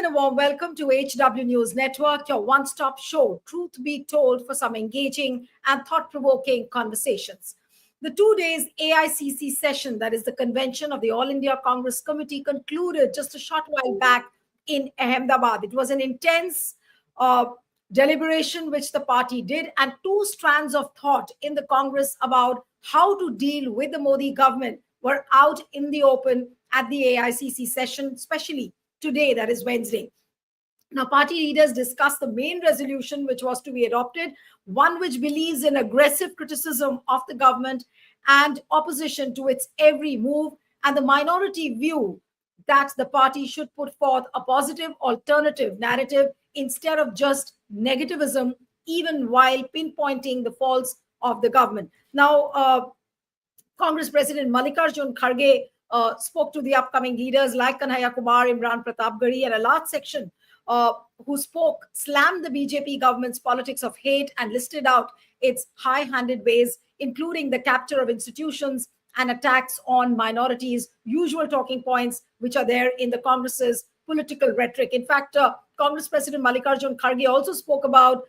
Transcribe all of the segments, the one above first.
and a warm welcome to HW News Network, your one-stop show, truth be told, for some engaging and thought-provoking conversations. The 2 days AICC session, that is the convention of the All India Congress Committee, concluded just a short while back in Ahmedabad. It was an intense deliberation which the party did, and two strands of thought in the Congress about how to deal with the Modi government were out in the open at the AICC session, especially today, that is Wednesday. Now, party leaders discussed the main resolution which was to be adopted, one which believes in aggressive criticism of the government and opposition to its every move, and the minority view that the party should put forth a positive alternative narrative instead of just negativism, even while pinpointing the faults of the government. Now, Congress President Mallikarjun Kharge spoke to the upcoming leaders like Kanhaiya Kumar, Imran Pratapgarhi, and a large section who spoke slammed the BJP government's politics of hate and listed out its high-handed ways, including the capture of institutions and attacks on minorities, usual talking points which are there in the Congress's political rhetoric. In fact, Congress President Mallikarjun Kharge also spoke about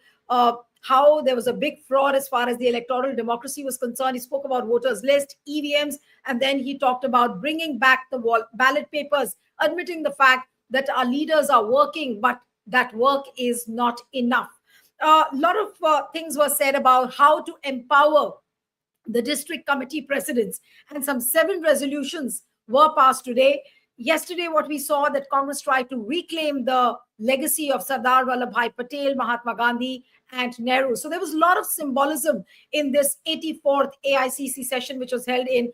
how there was a big fraud as far as the electoral democracy was concerned. He spoke about voters list, EVMs, and then he talked about bringing back the ballot papers, admitting the fact that our leaders are working, but that work is not enough. A lot of things were said about how to empower the district committee presidents, and some 7 resolutions were passed today. Yesterday, what we saw that Congress tried to reclaim the legacy of Sardar Vallabhbhai Patel, Mahatma Gandhi, and Nehru. So there was a lot of symbolism in this 84th AICC session, which was held in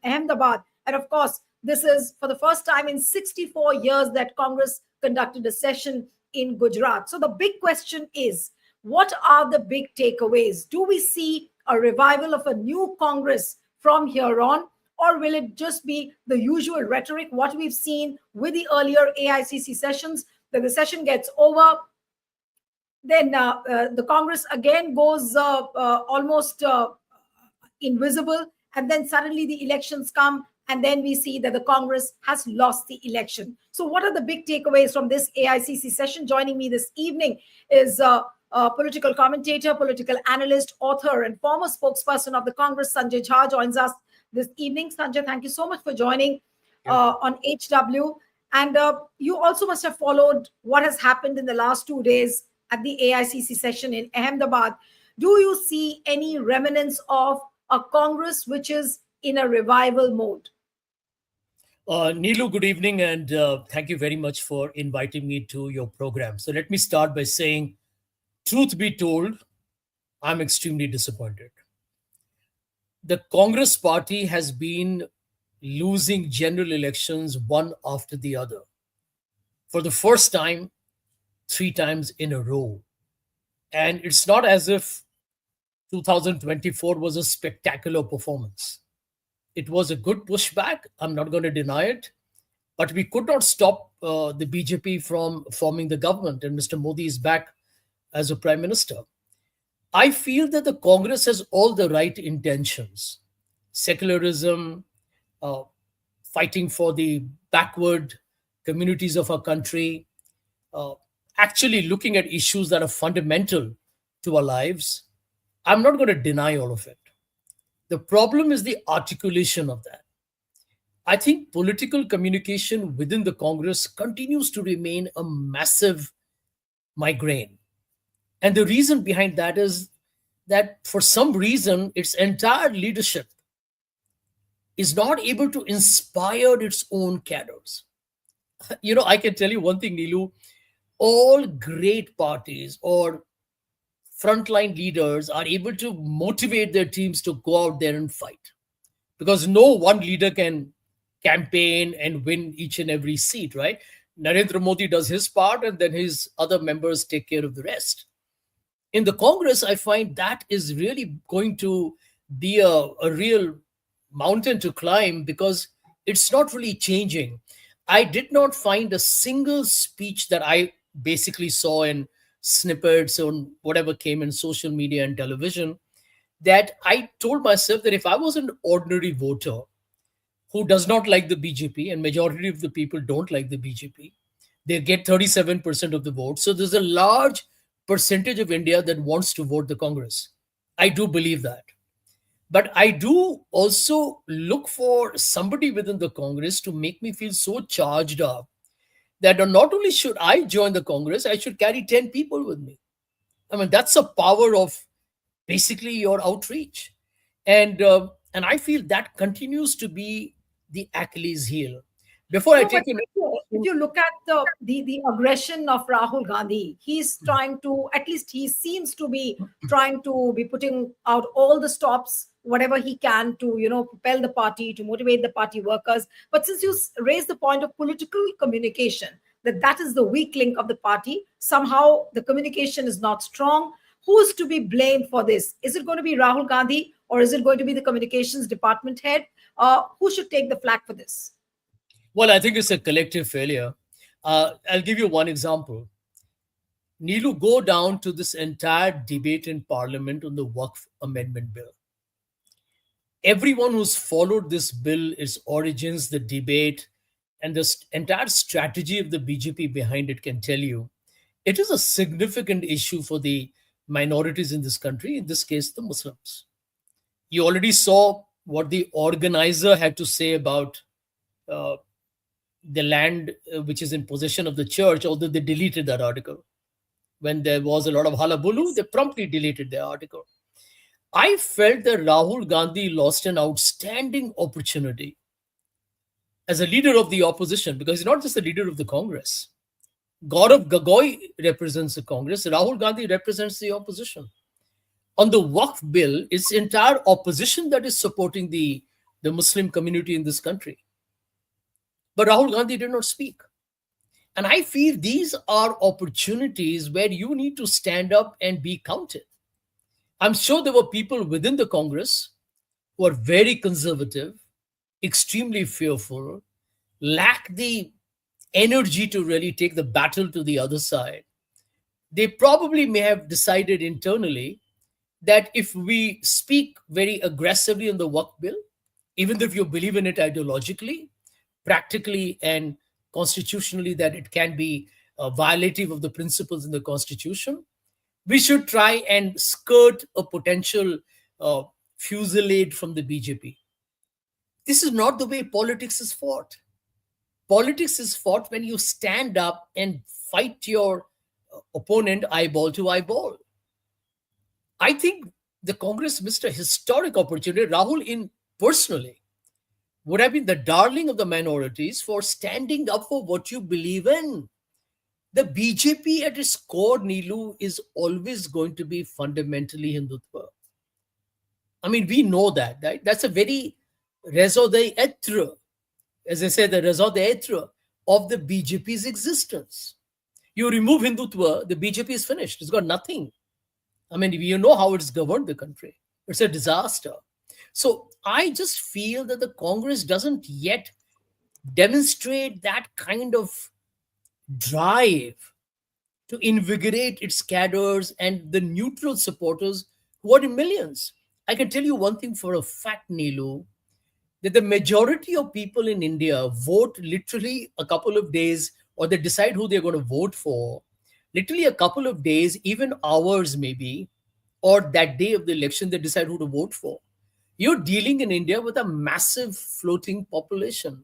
Ahmedabad. And of course, this is for the first time in 64 years that Congress conducted a session in Gujarat. So the big question is, what are the big takeaways? Do we see a revival of a new Congress from here on? Or will it just be the usual rhetoric, what we've seen with the earlier AICC sessions, that the session gets over, then the Congress again goes almost invisible, and then suddenly the elections come, and then we see that the Congress has lost the election. So what are the big takeaways from this AICC session? Joining me this evening is a political commentator, political analyst, author, and former spokesperson of the Congress, Sanjay Jha, joins us this evening. Sanjay, thank you so much for joining on HW. And you also must have followed what has happened in the last 2 days at the AICC session in Ahmedabad. Do you see any remnants of a Congress which is in a revival mode? Neelu, good evening, and thank you very much for inviting me to your program. So let me start by saying, truth be told, I'm extremely disappointed. The Congress party has been losing general elections one after the other. For the first time, 3 times in a row. And it's not as if 2024 was a spectacular performance. It was a good pushback, I'm not going to deny it, but we could not stop the BJP from forming the government, and Mr. Modi is back as a prime minister. I feel that the Congress has all the right intentions. Secularism, fighting for the backward communities of our country, actually looking at issues that are fundamental to our lives. I'm not going to deny all of it. The problem is the articulation of that. I think political communication within the Congress continues to remain a massive migraine. And the reason behind that is that for some reason, its entire leadership is not able to inspire its own cadres. You know, I can tell you one thing, Neelu, all great parties or frontline leaders are able to motivate their teams to go out there and fight, because no one leader can campaign and win each and every seat, right? Narendra Modi does his part, and then his other members take care of the rest. In the Congress, I find that is really going to be a real mountain to climb, because it's not really changing. I did not find a single speech that I basically saw in snippets on whatever came in social media and television that I told myself that if I was an ordinary voter who does not like the BJP, and majority of the people don't like the BJP, They get 37% of the vote. So there's a large percentage of India that wants to vote the Congress. I do believe that. But I do also look for somebody within the Congress to make me feel so charged up that not only should I join the Congress, I should carry 10 people with me. I mean, that's a power of basically your outreach. And I feel that continues to be the Achilles heel. Before I No, but take you next if question, you look at the aggression of Rahul Gandhi, he's trying to, at least he seems to be trying to be putting out all the stops, whatever he can to, propel the party, to motivate the party workers. But since you raised the point of political communication, that is the weak link of the party, somehow the communication is not strong. Who's to be blamed for this? Is it going to be Rahul Gandhi, or is it going to be the communications department head? Who should take the flak for this? well, I think it's a collective failure. I'll give you one example. Neelu, go down to this entire debate in Parliament on the Waqf Amendment Bill. Everyone who's followed this bill, its origins, the debate, and the entire strategy of the BJP behind it can tell you it is a significant issue for the minorities in this country, in this case, the Muslims. You already saw what the organizer had to say about uh, the land which is in possession of the church, although they deleted that article. When there was a lot of halabulu, they promptly deleted the article. I felt that Rahul Gandhi lost an outstanding opportunity as a leader of the opposition, because he's not just the leader of the Congress. Gaurav Gagoi represents the Congress, Rahul Gandhi represents the opposition. On the Waqf bill, it's entire opposition that is supporting the Muslim community in this country. But Rahul Gandhi did not speak. And I feel these are opportunities where you need to stand up and be counted. I'm sure there were people within the Congress who are very conservative, extremely fearful, lack the energy to really take the battle to the other side. They probably may have decided internally that if we speak very aggressively on the Waqf bill, even if you believe in it ideologically, practically, and constitutionally, that it can be violative of the principles in the Constitution, we should try and skirt a potential uh, fusillade from the BJP. This is not the way politics is fought. Politics is fought when you stand up and fight your opponent eyeball to eyeball. I think the Congress missed a historic opportunity. Rahul, in personally, would have been the darling of the minorities for standing up for what you believe in. The BJP at its core, Neelu, is always going to be fundamentally Hindutva. I mean, we know that, right? That's a very raison d'etre, as I say, the raison d'etre of the BJP's existence. You remove Hindutva, the BJP is finished. It's got nothing. I mean, you know how it's governed the country. It's a disaster. So I just feel that the Congress doesn't yet demonstrate that kind of drive to invigorate its cadres and the neutral supporters who are in millions. I can tell you one thing for a fact, Neelu, that the majority of people in India vote literally a couple of days, or they decide who they're going to vote for, literally a couple of days, even hours maybe, or that day of the election, they decide who to vote for. You're dealing in India with a massive floating population.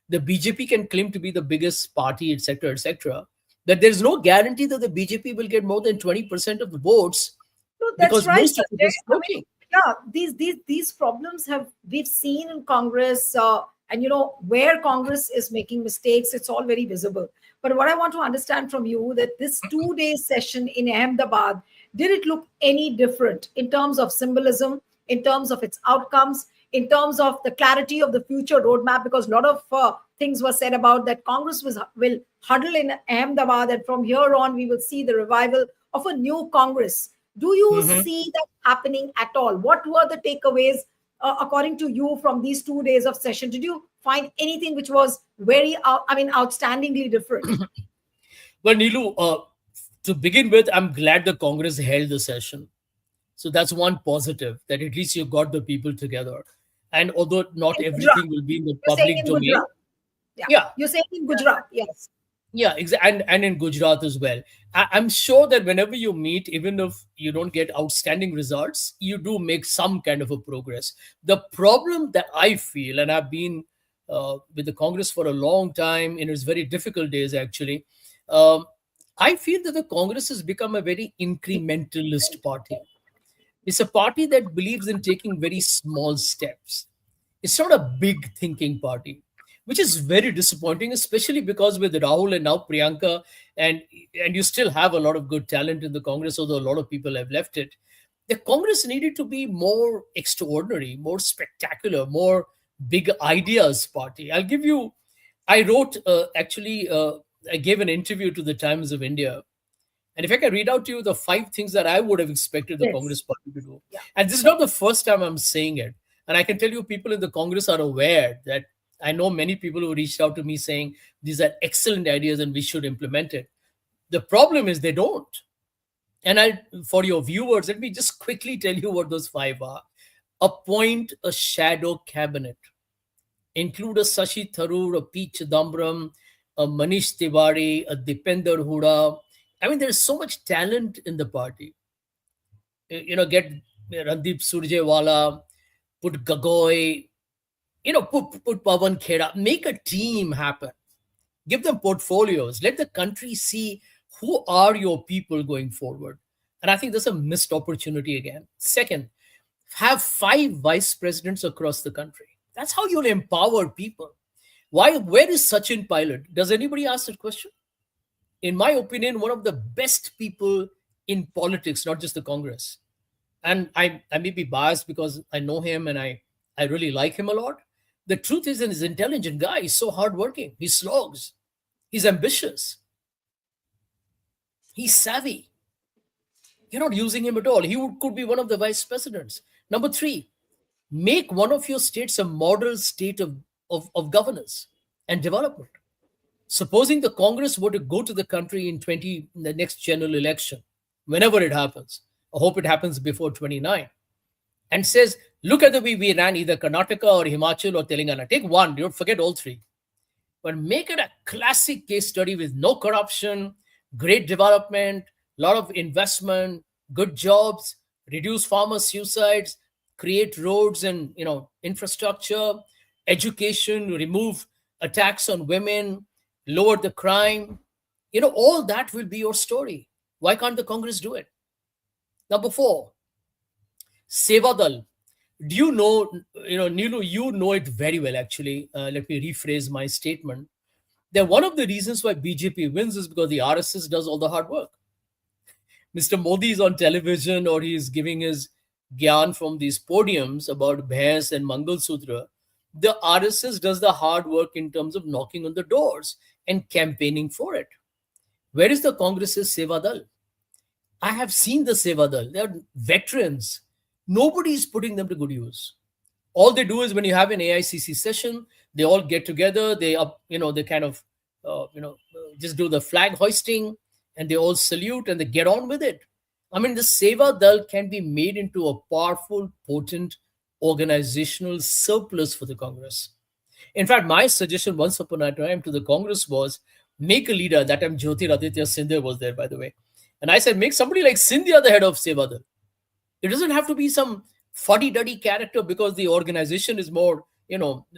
The BJP can claim to be the biggest party, etc., etc., that there's no guarantee that the BJP will get more than 20% of the votes, No, that's because right, most of it Sanjay. is I mean, floating. yeah, these problems have we've seen in Congress, and where Congress is making mistakes, it's all very visible. But what I want to understand from you, that this 2 day session in Ahmedabad, did it look any different in terms of symbolism, in terms of its outcomes, in terms of the clarity of the future roadmap? Because a lot of things were said about that Congress will huddle in Ahmedabad, and from here on we will see the revival of a new Congress. Do you Mhm. see that happening at all? What were the takeaways, according to you, from these 2 days of session? Did you find anything which was very, outstandingly different? Well, Neelu, to begin with, I'm glad the Congress held the session. So that's one positive, that at least you got the people together. And although not In Gujarat. everything will be in the You're saying public in domain, Gujarat. Yeah. yeah, You're saying in Gujarat. Yes. Yeah, exactly. And in Gujarat as well. I'm sure that whenever you meet, even if you don't get outstanding results, you do make some kind of a progress. The problem that I feel, and I've been with the Congress for a long time in its very difficult days, actually, um, I feel that the Congress has become a very incrementalist party. It's a party that believes in taking very small steps. It's not a big thinking party, which is very disappointing, especially because with Rahul and now Priyanka, and and you still have a lot of good talent in the Congress, although a lot of people have left it. The Congress needed to be more extraordinary, more spectacular, more big ideas party. I'll give you. I wrote actually. I gave an interview to the Times of India, and if I can read out to you the five things that I would have expected the Yes. Congress party to do, Yeah. and this is not the first time I'm saying it, and I can tell you people in the Congress are aware that I know many people who reached out to me saying these are excellent ideas and we should implement it. The problem is they don't. And for your viewers, let me just quickly tell you what those five are. Appoint a shadow cabinet. Include a Sashi Tharoor, a P. Chidambaram, a Manish Tiwari, a Dipender Hooda. I mean, there's so much talent in the party. Get Randeep Surjewala, put Gagoi, put Pawan Khera, make a team happen. Give them portfolios. Let the country see who are your people going forward. And I think that's a missed opportunity again. Second, have five vice presidents across the country. That's how you'll empower people. Why? Where is Sachin Pilot? Does anybody ask that question? In my opinion, one of the best people in politics, not just the Congress. And I may be biased because I know him and I really like him a lot. The truth is, he's an intelligent guy. He's so hardworking. He slogs. He's ambitious. He's savvy. You're not using him at all. Could be one of the vice presidents. Number three, make one of your states a model state of governance and development. Supposing the Congress were to go to the country in the next general election, whenever it happens, I hope it happens before 29, and says, look at the way we ran either Karnataka or Himachal or Telangana. Take one, don't forget all three. But make it a classic case study with no corruption, great development, lot of investment, good jobs, reduce farmer suicides, create roads and infrastructure, education, remove attacks on women, lower the crime. All that will be your story. Why can't the Congress do it? Number four, Sevadal. Do you know, Neelu, you know it very well, actually. Let me rephrase my statement. That one of the reasons why BJP wins is because the RSS does all the hard work. Mr. Modi is on television or he is giving his gyan from these podiums about Bhais and Mangal Sutra. The RSS does the hard work in terms of knocking on the doors and campaigning for it. Where is the Congress's Seva Dal? I have seen the Seva Dal. They are veterans. Nobody is putting them to good use. All they do is when you have an AICC session, they all get together. They kind of, just do the flag hoisting, and they all salute and they get on with it. I mean, the Seva Dal can be made into a powerful, potent organizational surplus for the Congress. In fact, my suggestion once upon a time to the Congress was make a leader. That time Jyotiraditya Scindia was there, by the way. And I said, make somebody like Scindia the head of Seva Dal. It doesn't have to be some fuddy-duddy character because the organization is more,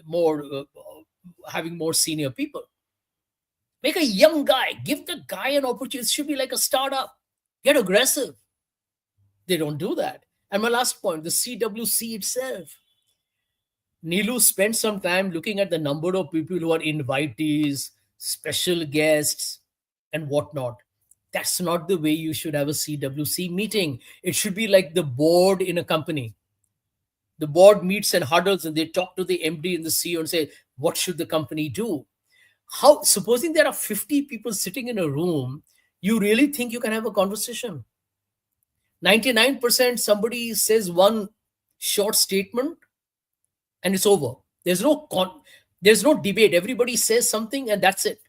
more having more senior people. Make a young guy. Give the guy an opportunity. It should be like a startup. Get aggressive. They don't do that. And my last point, the CWC itself. Neelu spent some time looking at the number of people who are invitees, special guests, and whatnot. That's not the way you should have a CWC meeting. It should be like the board in a company. The board meets and huddles and they talk to the MD and the CEO and say, what should the company do? Supposing there are 50 people sitting in a room, you really think you can have a conversation? 99% somebody says one short statement and it's over. There's no debate. Everybody says something and that's it.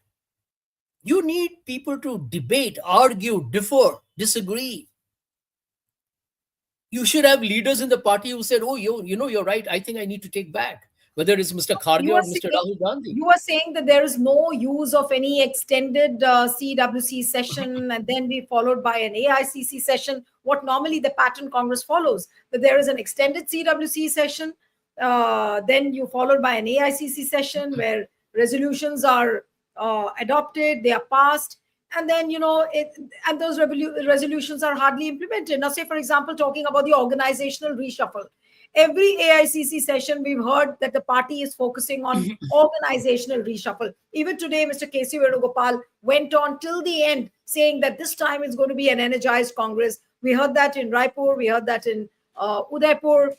You need people to debate, argue, differ, disagree. You should have leaders in the party who said, oh, you're right. I think I need to take back. whether it's Mr. Kharge You are or Mr. saying Rahul Gandhi. you are saying that there is no use of any extended CWC session and then be followed by an AICC session. What normally the pattern Congress follows, that there is an extended CWC session, then you followed by an AICC session where resolutions are adopted, they are passed, and then and those resolutions are hardly implemented. Now, say for example, talking about the organizational reshuffle, every AICC session, we've heard that the party is focusing on organizational reshuffle. Even today, Mr. K.C. Venugopal went on till the end saying that this time is going to be an energized Congress. We heard that in Raipur, we heard that in Udaipur.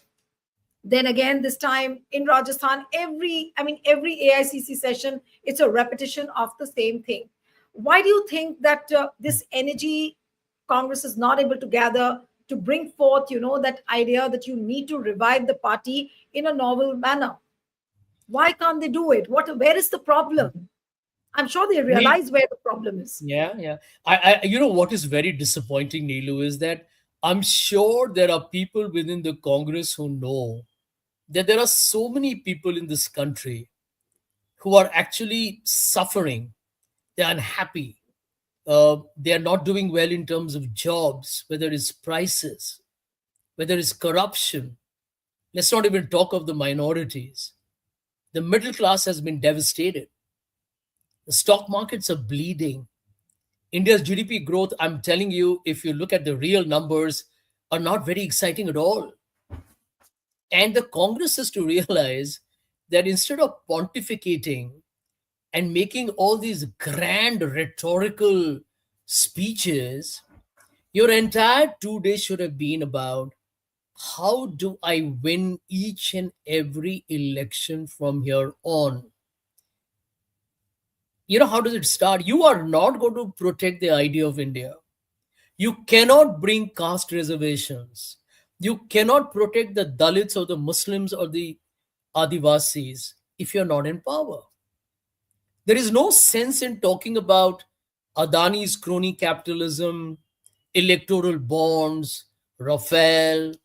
Then again, this time in Rajasthan, every AICC session, it's a repetition of the same thing. Why do you think that this energy Congress is not able to gather to bring forth, that idea that you need to revive the party in a novel manner? Why can't they do it? Where is the problem? I'm sure they Neil, realize where the problem is. yeah, yeah. You know what is very disappointing, Neelu, is that I'm sure there are people within the Congress who know that there are so many people in this country who are actually suffering. They're unhappy. They are not doing well in terms of jobs, whether it's prices, whether it's corruption. Let's not even talk of the minorities. The middle class has been devastated. The stock markets are bleeding. India's GDP growth, I'm telling you, if you look at the real numbers, are not very exciting at all. And the Congress is to realize that instead of pontificating and making all these grand rhetorical speeches, your entire 2 days should have been about how do I win each and every election from here on? How does it start? You are not going to protect the idea of India. You cannot bring caste reservations. You cannot protect the Dalits or the Muslims or the Adivasis if you're not in power. There is no sense in talking about Adani's crony capitalism, electoral bonds, Rafale,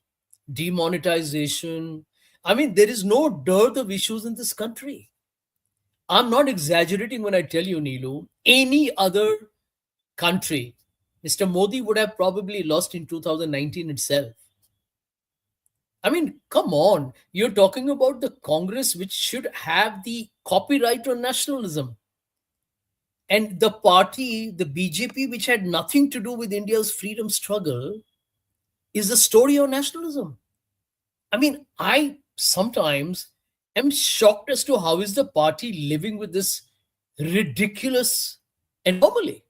demonetization. I mean, there is no dearth of issues in this country. I'm not exaggerating when I tell you, Neelu, any other country, Mr. Modi would have probably lost in 2019 itself. I mean, come on. You're talking about the Congress, which should have the copyright on nationalism. And the party, the BJP, which had nothing to do with India's freedom struggle, is the story of nationalism. I mean, I sometimes am shocked as to how is the party living with this ridiculous anomaly.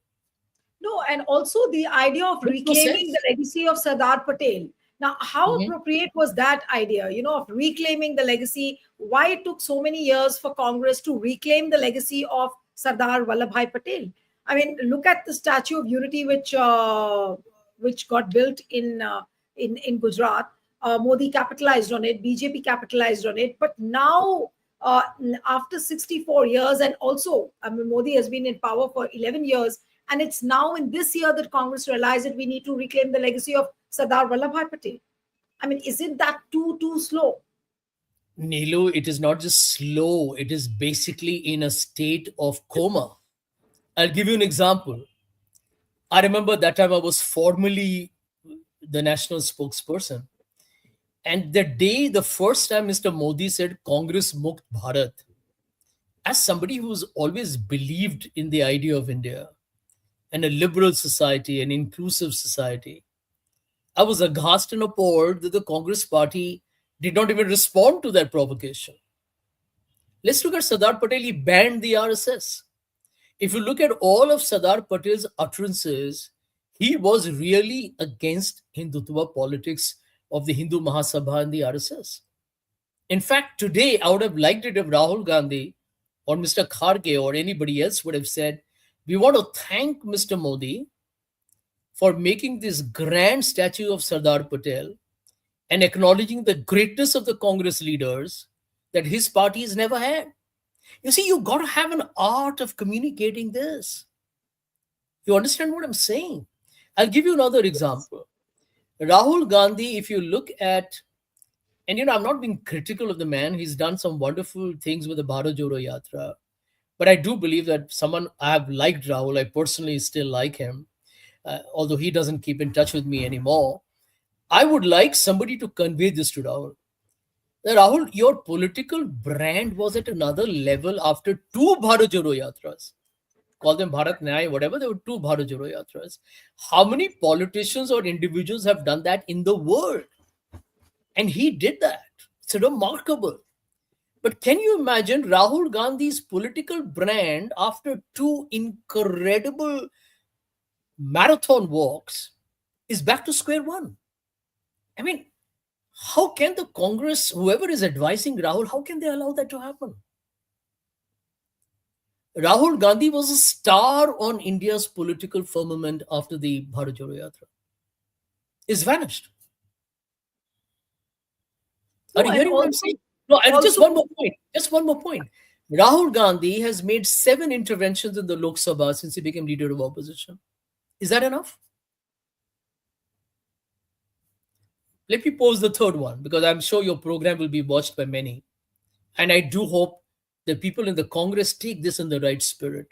No, and also the idea of Makes no reclaiming the sense. legacy of Sardar Patel. Now, how Mhm. appropriate was that idea, of reclaiming the legacy? Why it took so many years for Congress to reclaim the legacy of Sardar Vallabhbhai Patel? I mean, look at the Statue of Unity, which got built in Gujarat. Modi capitalized on it, BJP capitalized on it, but now. After 64 years, and also, I mean, Modi has been in power for 11 years, and it's now in this year that Congress realized that we need to reclaim the legacy of Sardar Vallabhbhai Patel. I mean, isn't that too slow? Nilu, it is not just slow, it is basically in a state of coma. I'll give you an example. I remember that time I was formally the national spokesperson. And the first time Mr. Modi said Congress Mukt Bharat, as somebody who's always believed in the idea of India and a liberal society, an inclusive society, I was aghast and appalled that the Congress party did not even respond to that provocation. Let's look at Sardar Patel. He banned the RSS. If you look at all of Sardar Patel's utterances, he was really against Hindutva politics of the Hindu Mahasabha and the RSS. In fact, today I would have liked it if Rahul Gandhi or Mr. Kharge or anybody else would have said, we want to thank Mr. Modi for making this grand statue of Sardar Patel and acknowledging the greatness of the Congress leaders that his party has never had. You see, you got to have an art of communicating this. You understand what I'm saying? I'll give you another example. Rahul Gandhi, if you look at And I'm not being critical of the man. He's done some wonderful things with the Bharat Jodo Yatra. But I do believe that someone I have liked Rahul, I personally still like him, although he doesn't keep in touch with me anymore. I would like somebody to convey this to Rahul. That Rahul, your political brand was at another level after two Bharat Jodo Yatras. Call them Bharat Nyay, whatever, there were two Bharat Jodo Yatras. How many politicians or individuals have done that in the world? And he did that. It's remarkable. But can you imagine Rahul Gandhi's political brand after two incredible marathon walks is back to square one? I mean, how can the Congress, whoever is advising Rahul, how can they allow that to happen? Rahul Gandhi was a star on India's political firmament after the Bharat Jodo Yatra. Is vanished. Are you hearing what I'm saying? No, and just one more point. Just one more point. Rahul Gandhi has made 7 interventions in the Lok Sabha since he became leader of opposition. Is that enough? Let me pose the third one, because I'm sure your program will be watched by many. And I do hope that people in the Congress take this in the right spirit.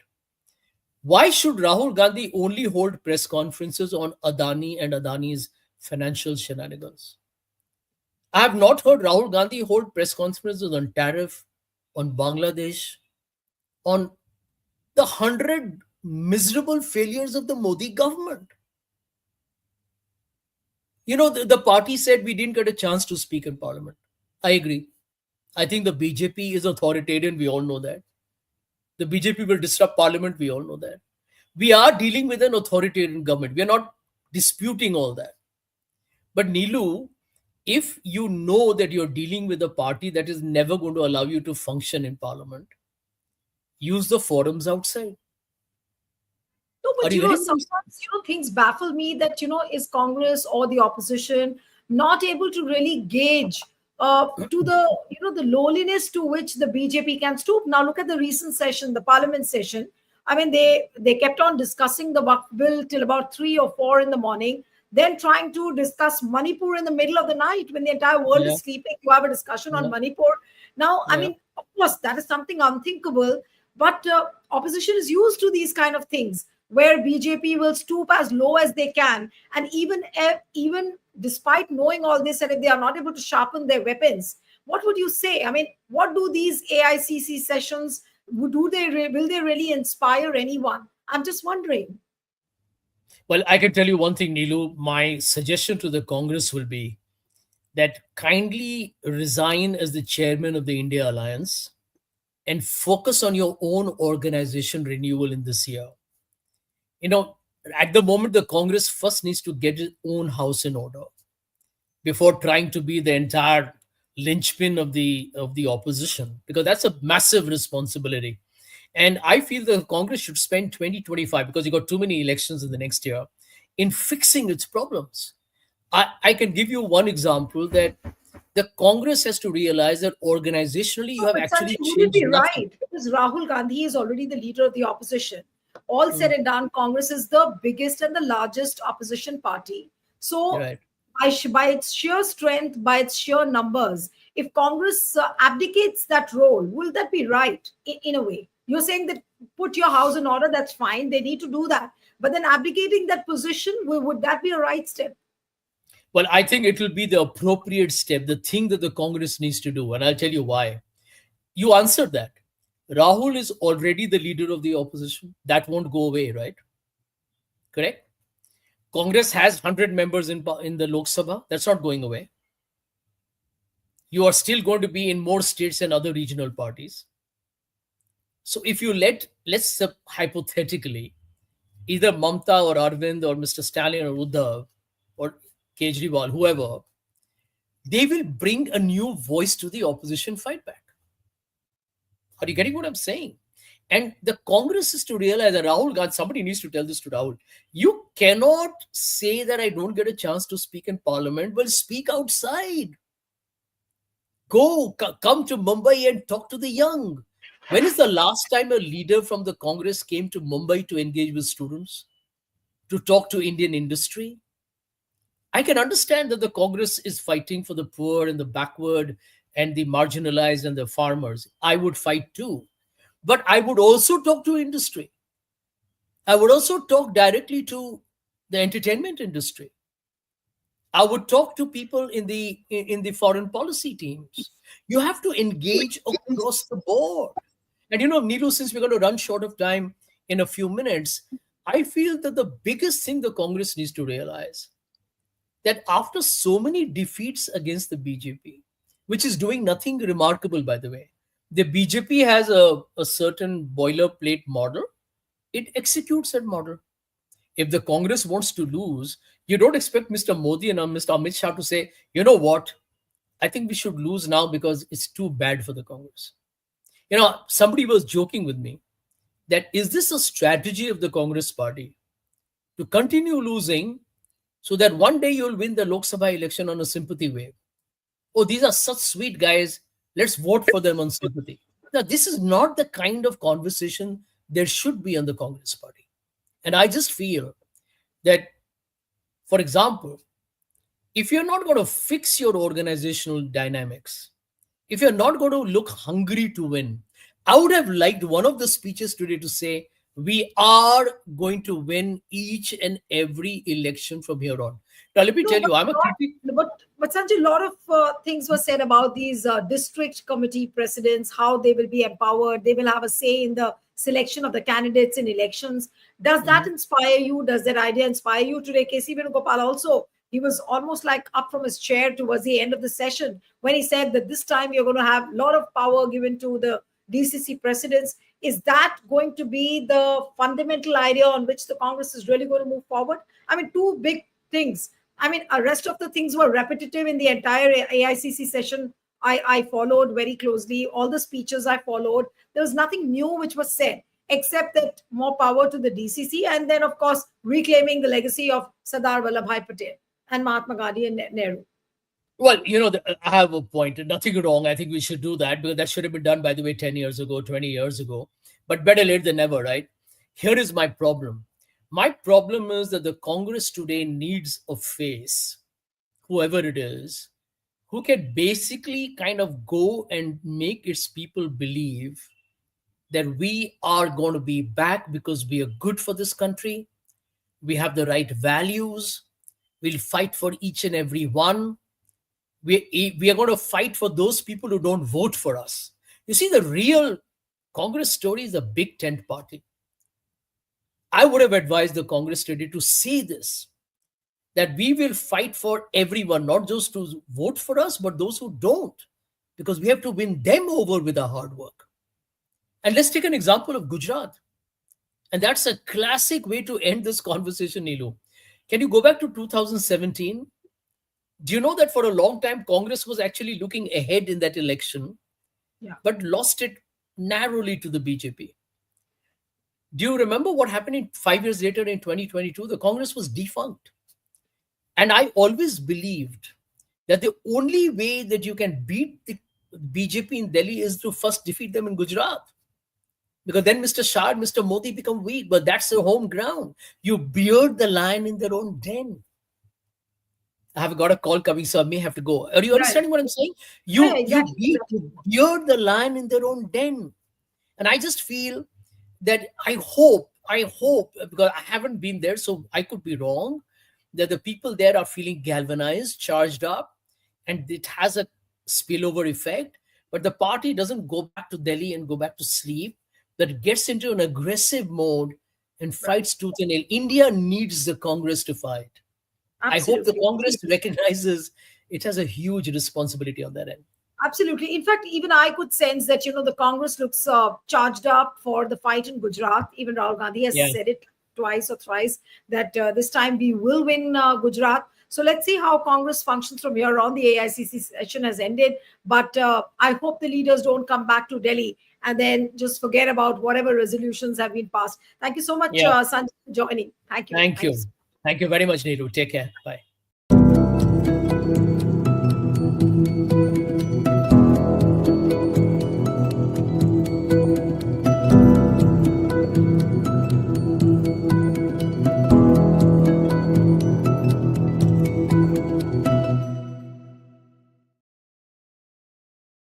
Why should Rahul Gandhi only hold press conferences on Adani and Adani's financial shenanigans? I have not heard Rahul Gandhi hold press conferences on tariff, on Bangladesh, on the 100 miserable failures of the Modi government. The party said we didn't get a chance to speak in parliament. I agree. I think the BJP is authoritarian. We all know that. The BJP will disrupt parliament. We all know that. We are dealing with an authoritarian government. We are not disputing all that. But Neelu, if you know that you're dealing with a party that is never going to allow you to function in parliament, use the forums outside. No, but sometimes things baffle me that is Congress or the opposition not able to really gauge to the the lowliness to which the BJP can stoop. Now look at the recent session, the parliament session. I mean, they kept on discussing the Waqf bill till about 3 or 4 in the morning, then trying to discuss Manipur in the middle of the night when the entire world is sleeping. You have a discussion on Manipur. Now, I mean, of course, that is something unthinkable, but opposition is used to these kind of things, where BJP will stoop as low as they can. And even despite knowing all this, and if they are not able to sharpen their weapons, what would you say? I mean, what do these AICC sessions, will they really inspire anyone? I'm just wondering. Well, I can tell you one thing, Neelu. My suggestion to the Congress will be that kindly resign as the chairman of the India Alliance and focus on your own organization renewal in this year. At the moment, the Congress first needs to get its own house in order before trying to be the entire linchpin of the opposition, because that's a massive responsibility. And I feel the Congress should spend 2025, because you got too many elections in the next year, in fixing its problems. I can give you one example, that the Congress has to realize that organizationally you have actually Sanjay, changed be nothing. right, because Rahul Gandhi is already the leader of the opposition. All said and done, Congress is the biggest and the largest opposition party. So, Right. by its sheer strength, by its sheer numbers, if Congress abdicates that role, will that be right in a way? You're saying that put your house in order, that's fine. They need to do that. But then abdicating that position, would that be a right step? Well, I think it will be the appropriate step, the thing that the Congress needs to do. And I'll tell you why. You answered that. Rahul is already the leader of the opposition. That won't go away, right? Correct? Congress has 100 members in the Lok Sabha. That's not going away. You are still going to be in more states and other regional parties. So if you let's hypothetically, either Mamta or Arvind or Mr. Stalin or Uddhav or Kejriwal, whoever, they will bring a new voice to the opposition fight back. Are you getting what I'm saying? And the Congress is to realize that Rahul Gandhi, somebody needs to tell this to Rahul. You cannot say that I don't get a chance to speak in parliament. Well, speak outside. Come to Mumbai and talk to the young. When is the last time a leader from the Congress came to Mumbai to engage with students, to talk to Indian industry? I can understand that the Congress is fighting for the poor and the backward and the marginalized and the farmers. I would fight too. But I would also talk to industry. I would also talk directly to the entertainment industry. I would talk to people in the foreign policy teams. You have to engage across the board. And Neelu, since we're going to run short of time in a few minutes, I feel that the biggest thing the Congress needs to realize that after so many defeats against the BJP, which is doing nothing remarkable, by the way, the BJP has a certain boilerplate model. It executes that model. If the Congress wants to lose, you don't expect Mr. Modi and Mr. Amit Shah to say, you know what, I think we should lose now because it's too bad for the Congress. Somebody was joking with me that is this a strategy of the Congress party to continue losing so that one day you'll win the Lok Sabha election on a sympathy wave? Oh, these are such sweet guys. Let's vote for them on sympathy. Now, this is not the kind of conversation there should be on the Congress party. And I just feel that, for example, if you're not going to fix your organizational dynamics, if you're not going to look hungry to win, I would have liked one of the speeches today to say, we are going to win each and every election from here on. Now, let me tell you, I'm a critic. But Sanjay, a lot of things were said about these district committee presidents, how they will be empowered. They will have a say in the selection of the candidates in elections. Does that inspire you? Does that idea inspire you today? KC Venugopal also, he was almost like up from his chair towards the end of the session when he said that this time you're going to have a lot of power given to the DCC presidents. Is that going to be the fundamental idea on which the Congress is really going to move forward? I mean, two big things. I mean, the rest of the things were repetitive in the entire AICC session. I followed very closely. All the speeches I followed. There was nothing new which was said, except that more power to the DCC. And then, of course, reclaiming the legacy of Sardar Vallabhbhai Patel and Mahatma Gandhi and Nehru. Well, I have a point. Nothing wrong. I think we should do that because that should have been done, by the way, 10 years ago, 20 years ago. But better late than never, right? Here is my problem. My problem is that the Congress today needs a face, whoever it is, who can basically kind of go and make its people believe that we are going to be back because we are good for this country. We have the right values. We'll fight for each and every one. We are going to fight for those people who don't vote for us. You see, the real Congress story is a big tent party. I would have advised the Congress today to see this, that we will fight for everyone, not just to vote for us, but those who don't, because we have to win them over with our hard work. And let's take an example of Gujarat. And that's a classic way to end this conversation, Neelu. Can you go back to 2017? Do you know that for a long time, Congress was actually looking ahead in that election, but lost it narrowly to the BJP? Do you remember what happened 5 years later in 2022? The Congress was defunct. And I always believed that the only way that you can beat the BJP in Delhi is to first defeat them in Gujarat. Because then Mr. Shah and Mr. Modi become weak, but that's their home ground. You beard the lion in their own den. I have got a call coming, so I may have to go. Are you understanding what I'm saying? You beard the lion in their own den. And I just feel that I hope, because I haven't been there, so I could be wrong, that the people there are feeling galvanized, charged up, and it has a spillover effect. But the party doesn't go back to Delhi and go back to sleep, that it gets into an aggressive mode and fights tooth and nail. India needs the Congress to fight. Absolutely. I hope the Congress recognizes it has a huge responsibility on that end. Absolutely. In fact, even I could sense that, the Congress looks charged up for the fight in Gujarat. Even Rahul Gandhi has said it twice or thrice that this time we will win Gujarat. So let's see how Congress functions from here on. The AICC session has ended, but I hope the leaders don't come back to Delhi and then just forget about whatever resolutions have been passed. Thank you so much, Sanjay, for joining. Thank you. Thank you. Thank you very much, Neelu. Take care. Bye.